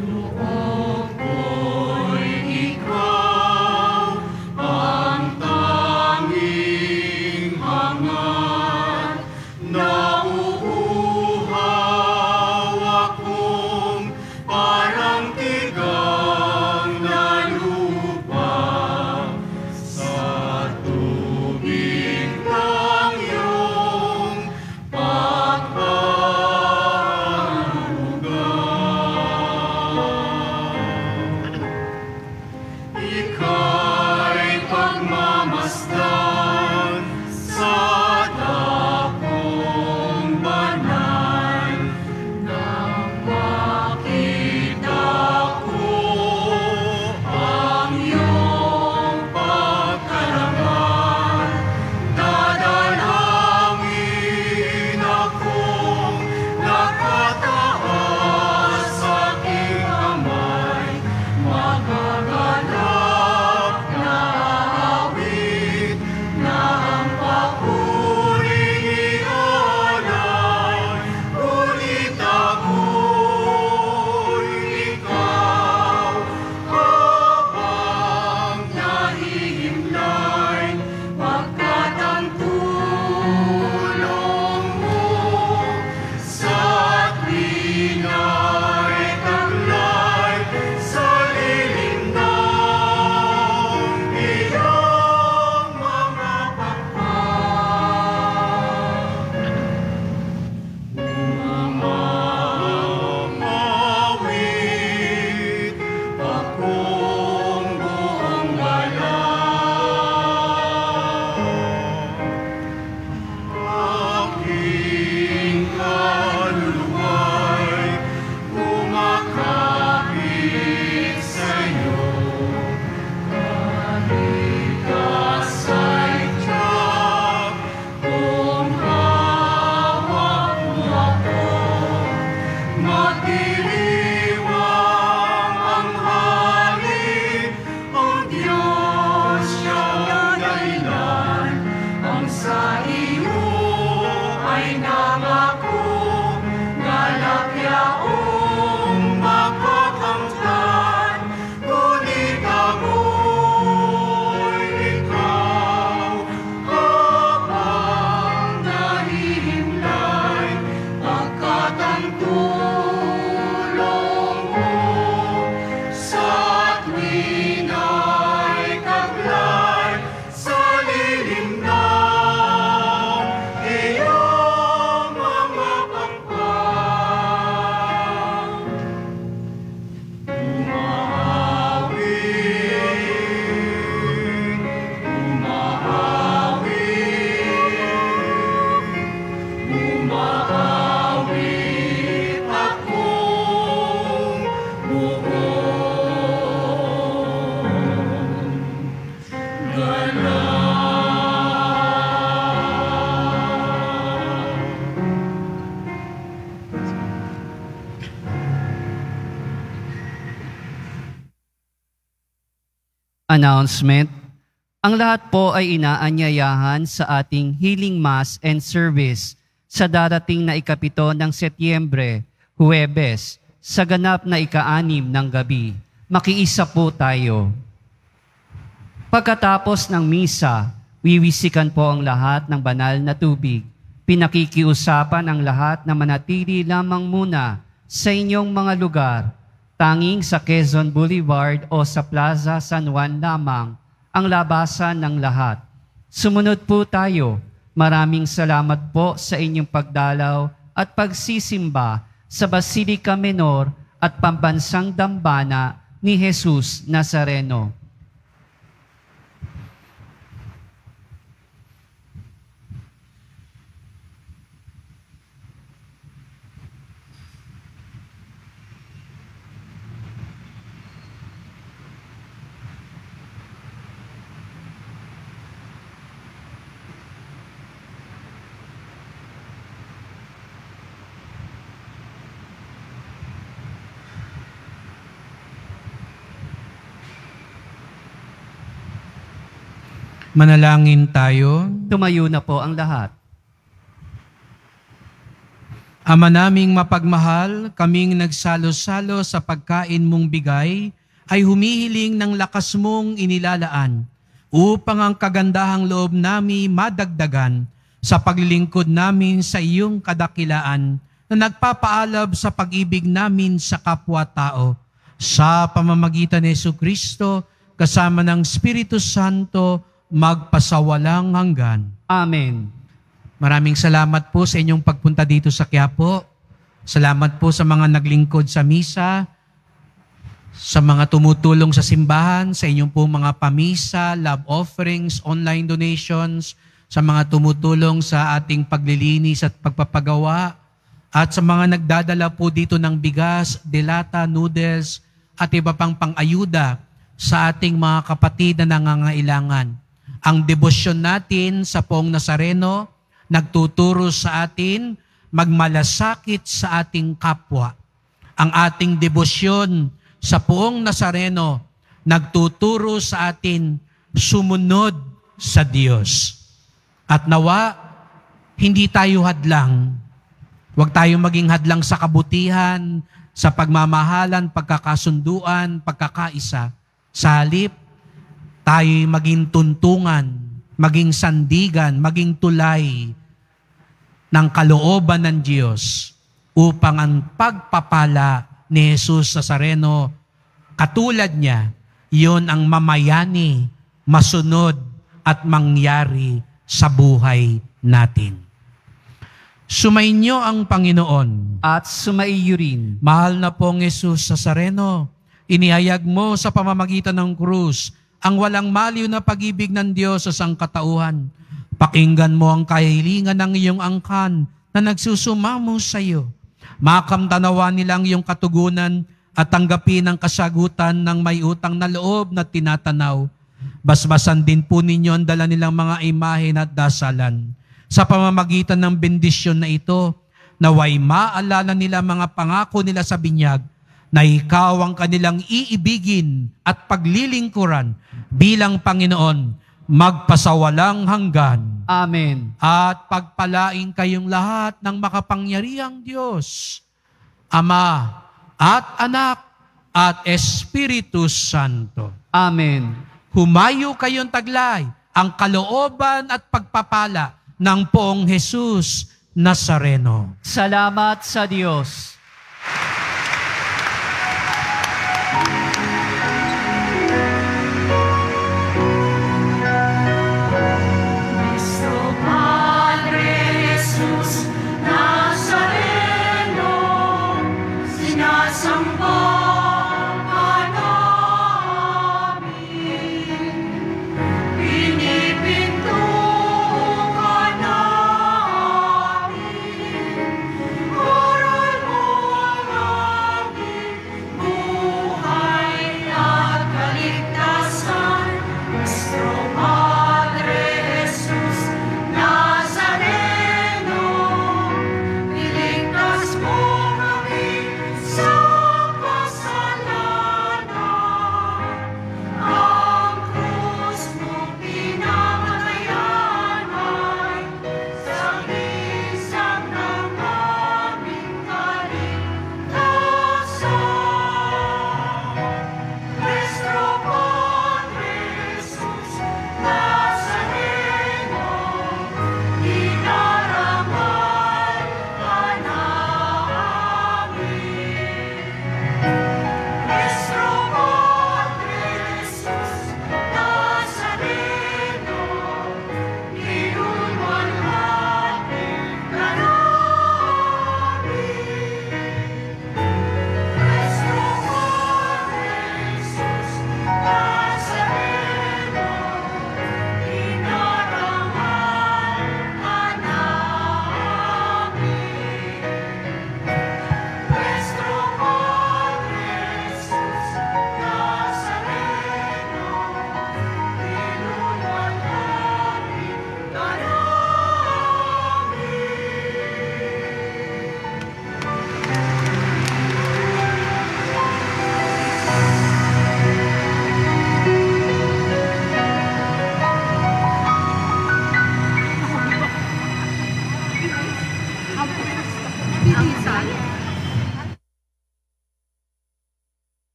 Loob ko'y Ikaw ang tanging hangat. Nauuhaw akong parang tigang na lupa sa tubig ng iyong pagkalugan. Ika'y pagmamasdan sa dakong banal nang makita ko ang iyong pagkarangal. Dadalangin akong nakataas sa aking kamay, magaganap na awit na ang papuring ialay. Ngunit ako'y ikaw habang nahihimlay, pagkat ang tulong mo sa tuwina'y taglay sa lilim ng iyong mga umawit akong buong galang. Aking kaluluwa'y kumakapit sa'yo. Kaligtasa'y tiyak kung hawak mo ako. Magdiriwang ang halik, ang Diyos siyang dahilan. Ang sa iyo ay nangako, galakyaong makakamtan. Ngunit ako'y ikaw habang nahihimlay, pagkat ang tulong mo sa tuwina'y taglay sa lilim ng iyong mga pangpang. Umaawit akong buong Announcement. Ang lahat po ay inaanyayahan sa ating Healing Mass and Service sa darating na ikapito ng Setyembre, Huwebes, sa ganap na ika-6 ng gabi. Makiisa po tayo. Pagkatapos ng misa, wiwisikan po ang lahat ng banal na tubig. Pinakikiusapan ang lahat na manatili lamang muna sa inyong mga lugar. Tanging sa Quezon Boulevard o sa Plaza San Juan lamang ang labasan ng lahat. Sumunod po tayo. Maraming salamat po sa inyong pagdalaw at pagsisimba sa Basilica Menor at Pambansang Dambana ni Jesus Nazareno. Manalangin tayo. Tumayo na po ang lahat. Ama naming mapagmahal, kaming nagsalo-salo sa pagkain mong bigay, ay humihiling ng lakas mong inilalaan upang ang kagandahang loob nami madagdagan sa paglilingkod namin sa iyong kadakilaan na nagpapaalab sa pag-ibig namin sa kapwa-tao. Sa pamamagitan ni Jesucristo, kasama ng Espiritu Santo, magpasawalang hanggan. Amen. Maraming salamat po sa inyong pagpunta dito sa Quiapo. Salamat po sa mga naglingkod sa misa, sa mga tumutulong sa simbahan, sa inyong po mga pamisa, love offerings, online donations, sa mga tumutulong sa ating paglilinis at pagpapagawa, at sa mga nagdadala po dito ng bigas, delata, noodles, at iba pang pang-ayuda sa ating mga kapatid na nangangailangan. Ang debosyon natin sa Poong Nazareno nagtuturo sa atin magmalasakit sa ating kapwa. Ang ating debosyon sa Poong Nazareno nagtuturo sa atin sumunod sa Diyos. At nawa, hindi tayo hadlang. Huwag tayong maging hadlang sa kabutihan, sa pagmamahalan, pagkakasunduan, pagkakaisa. Sa halip, tayo'y maging tuntungan, maging sandigan, maging tulay ng kalooban ng Diyos upang ang pagpapala ni Jesus Nazareno, katulad niya, yon ang mamayani, masunod at mangyari sa buhay natin. Sumainyo ang Panginoon. At sumaiyo rin. Mahal na pong Jesus Nazareno, inihayag mo sa pamamagitan ng krus ang walang maliw na pag-ibig ng Diyos sa sangkatauhan. Pakinggan mo ang kahilingan ng iyong angkan na nagsusumamo sa iyo. Makamtanawa nilang iyong katugunan at tanggapin ang kasagutan ng may utang na loob na tinatanaw. Basbasan din po ninyo ang dala nilang mga imahen at dasalan. Sa pamamagitan ng bendisyon na ito, naway maalala nila mga pangako nila sa binyag na ikaw ang kanilang iibigin at paglilingkuran bilang Panginoon, magpasawalang hanggan. Amen. At pagpalain kayong lahat ng makapangyarihang Diyos, Ama at Anak at Espiritu Santo. Amen. Humayo kayong taglay ang kalooban at pagpapala ng Poong Jesus Nazareno. Salamat sa Diyos.